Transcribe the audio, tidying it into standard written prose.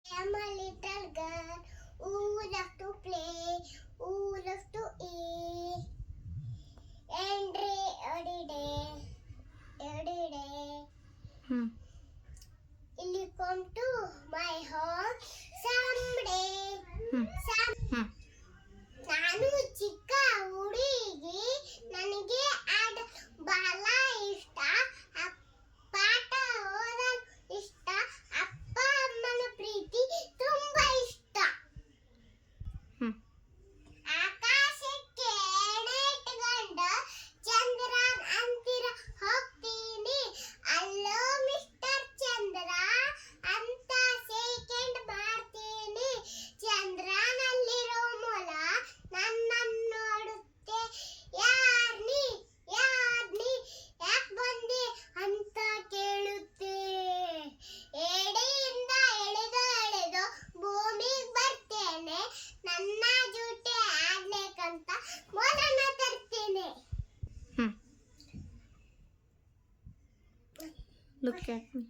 I'm a little girl who loves to play, who loves to eat. Every day. Hmm. Will you come to my home someday? Hmm. Hmm. ನಾನು ಚಿಕ್ಕ ಹುಡುಗಿ ನನಗೆ ಆಡ ಬಹಳ ಇಷ್ಟ ಪಾಠ ಓದಲು ಇಷ್ಟ ಅಪ್ಪ ಅಮ್ಮನ ಪ್ರೀತಿ ತುಂಬಾ ಇಷ್ಟ Hmm. ಆಕಾಶಕ್ಕೆ ಎಣೆ ಇಟ್ಕೊಂಡು ಚಂದ್ರನ್ ಅಂತಿರ ಹೋಗ್ತೀನಿ ಅಲ್ಲೋ ಮಿಸ್ಟರ್ ಚಂದ್ರ ಅಂತ ಸೆಕೆಂಡ್ ಮಾಡ್ತೀನಿ ಚಂದ್ರನಲ್ಲಿರೋ ಮೊಲ ನನ್ನನ್ನು ನೋಡುತ್ತೆ ಯಾರ್ನಿ ಯಾಕ್ ಬಂದೆ ಅಂತ ಕೇಳುತ್ತೆ ಎಡೆಯಿಂದ ಎಳೆದು ಭೂಮಿಗೆ ಬರ್ತೇನೆ ನನ್ನ ಜೊತೆ ಆಡ್ಬೇಕಂತ ಮೊಲನ ತರ್ತೇನೆ Hmm. Look at me.